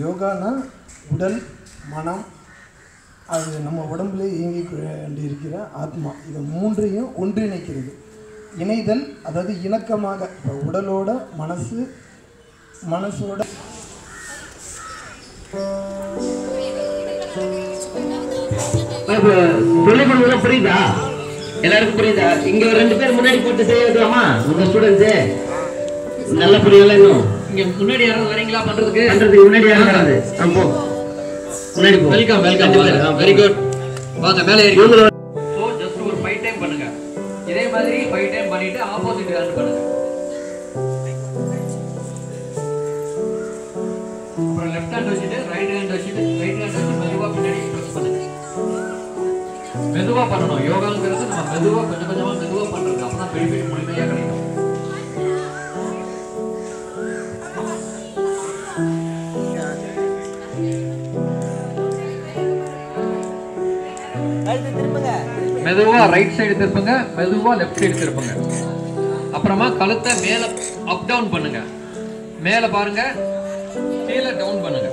யோகானா உடல், மனம், அது நம்ம உடம்புல இயங்கி கொண்டிருக்கிற ஆத்மா, இதை மூன்றையும் ஒன்றிணைக்கிறது. இணைதல், அதாவது இணக்கமாக இப்போ உடலோட மனசோட புரியுதா? எல்லாருக்கும் புரியுதா? இங்க ஒரு 2 பேர் முன்னாடி போட்டு செய்ய வைக்கலாமா? உங்க ஸ்டூடெண்ட்ஸ் நல்ல புரியல. இன்னும் இங்க முன்னாடி யாராவது வரீங்களா? பண்றதுக்கு முன்னாடி யாரும் வராது. போ முன்னாடி போ. Welcome welcome. Very good. வாங்க மேலே ஏறி. சோ ஜஸ்ட் ஒரு 5 டைம் பண்ணுங்க. இதே மாதிரி 5 டைம் பண்ணிட்டு ஆப்போசிட் ஹேண்ட் பண்ணுங்க. அப்புறம் லெஃப்ட் ஹேண்ட் வச்சிட்டு ரைட் ஹேண்ட் வச்சு மெதுவா பின்னாடி பிரஸ் பண்ணுங்க. மெதுவா பண்ணணும். யோகாங்கிறது நம்ம மெதுவா கொஞ்சம் கொஞ்சமா மெதுவா பண்றது. அப்பதான் பெனிஃபிட் முழுமையா கிடைக்கும். மெதுவா ரைட் சைடு திருப்புங்க, மெதுவா லெஃப்ட் சைடு திருப்புங்க. அப்புறமா கழுத்தை மேல அப் டவுன் பண்ணுங்க. மேல பாருங்க, கீழே டவுன் பண்ணுங்க.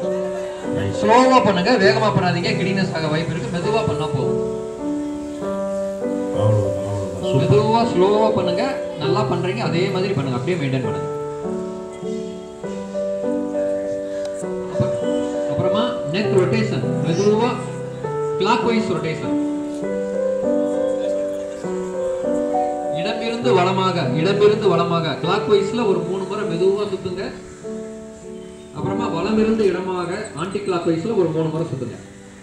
ஸ்லோவா பண்ணுங்க, வேகமா பண்ணாதீங்க. கிடினஸ் ஆக வாய்ப்பு இருக்கு. மெதுவா பண்ணா போதும். மெதுவா ஸ்லோவா பண்ணுங்க. நல்லா பண்றீங்க, அதே மாதிரி பண்ணுங்க. அப்படியே மெயின்டைன் பண்ணுங்க. அப்புறமா நெக் ரொட்டேஷன், மெதுவா கிளாக் வைஸ் ரொட்டேஷன். இடமிருந்து வலமாக கிளாக் வைஸ்ல ஒரு 3 முறை மெதுவா சுத்துங்க. அப்புறமா வலமிருந்து இடமாக ஆன்டி கிளாக் வைஸ்ல ஒரு 3 முறை சுத்துங்க.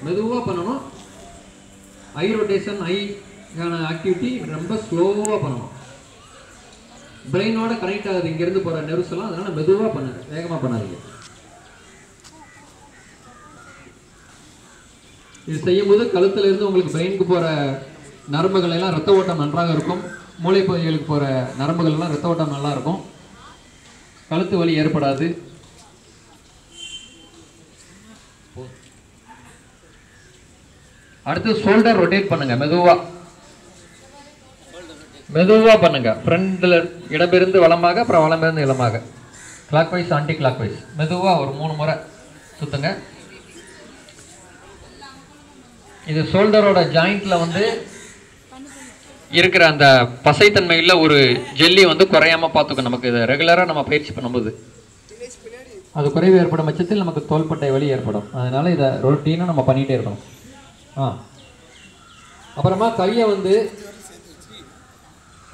மெதுவா பண்ணணும். ஐ ரொட்டேஷன், ஐக்கான ஆக்டிவிட்டி ரொம்ப ஸ்லோவா பண்ணணும். பிரெயினோட கனெக்ட் ஆகுது இங்க இருந்து போற நெர்வ்ஸ் எல்லாம். அதனால மெதுவா பண்ணுங்க, வேகமா பண்ணாதீங்க. இது செய்யும்போது கழுத்துல இருந்து உங்களுக்கு பிரெயினுக்கு போற நரம்புகள் எல்லாம் ரத்த ஓட்டம் நன்றாக இருக்கும். மூளை பகுதிகளுக்கு போற நரம்புகள் எல்லாம் ரத்த ஓட்டம் நல்லா இருக்கும். கழுத்து வலி ஏற்படாது. அடுத்து ஷோல்டர் ரொட்டேட் பண்ணுங்க. மெதுவா பண்ணுங்க. ஃப்ரண்ட்ல இடமிருந்து வலமாக, அப்புறம் வலமிருந்து இடமாக. Clockwise, anticlockwise. மெதுவா ஒரு 3 முறை சுத்துங்க. இது ஷோல்டரோட ஜாயிண்ட்ல வந்து இருக்கிற அந்த பசைத்தன்மையில ஒரு ஜெல்லி வந்து குறையாம பார்த்துக்கணும். நமக்கு இதை ரெகுலரா நம்ம பயிற்சி பண்ணும்போது அது குறைவு ஏற்படும் பட்சத்தில் நமக்கு தோள்பட்டை வலி ஏற்படும். அதனால இதை ரொட்டீனா நம்ம பண்ணிட்டே இருக்கணும். அப்புறமா கையை வந்து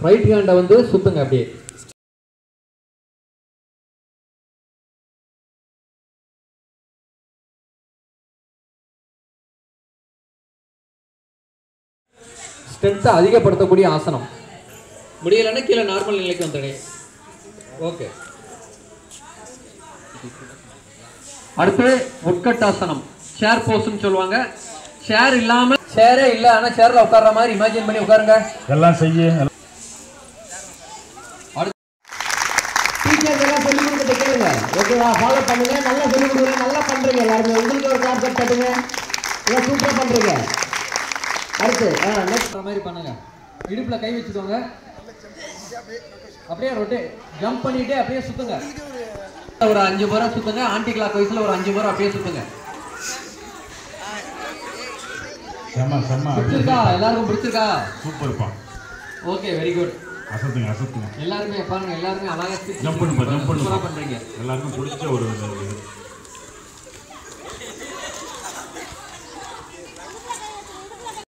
ரைட் ஹேண்டை வந்து சுத்துங்க. அப்படியே ஸ்ட்ரென்த்தை அதிகப்படுத்தக்கூடிய ஆசனம். முடியலைன்னா கீழே நார்மல் நிலைக்கு வந்துடுங்க. ஓகே. அடுத்து உட்கட்டாசனம், சேர் போஸ்ன்னு சொல்லுவாங்க. சேர் இல்லாம, சேரே இல்ல ஆனா சேர்ல உட்கார்ற மாதிரி இமேஜின் பண்ணி உட்காருங்க. எல்லாம் செய்ய டீச்சர்ஸ் எல்லாம் சொல்லி கொடுத்துட்டு கேளுங்க. ஓகேவா? ஃபாலோ பண்ணுங்க. நல்லா சொல்லி கொடுங்க. நல்லா பண்றீங்க எல்லாருமே. உங்களுக்கு ஒரு கிளாப் தட்டுங்க. எல்லாம் சூப்பரா பண்றீங்க. அடுத்து நெக்ஸ்ட் மாதிரி பண்ணுங்க. இடுப்புல கை வச்சுக்கோங்க. அப்படியே ரொட்டேட் ஜம்ப் பண்ணிட்டே அப்படியே சுத்துங்க. ஒரு 5 முறை சுத்துங்க. ஆன்டி கிளாக் வைஸ்ல ஒரு 5 முறை அப்படியே சுத்துங்க. பிடிச்சிருக்கா? எல்லாருக்கும் பிடிச்சிருக்கா? சூப்பர்ப்பா. Okay, very good. அசத்துங்க எல்லாருமே பாருங்க. எல்லாருமே அழகா ஜம்ப் பண்ணுங்க. எல்லாருக்கும் பிடிச்ச ஒரு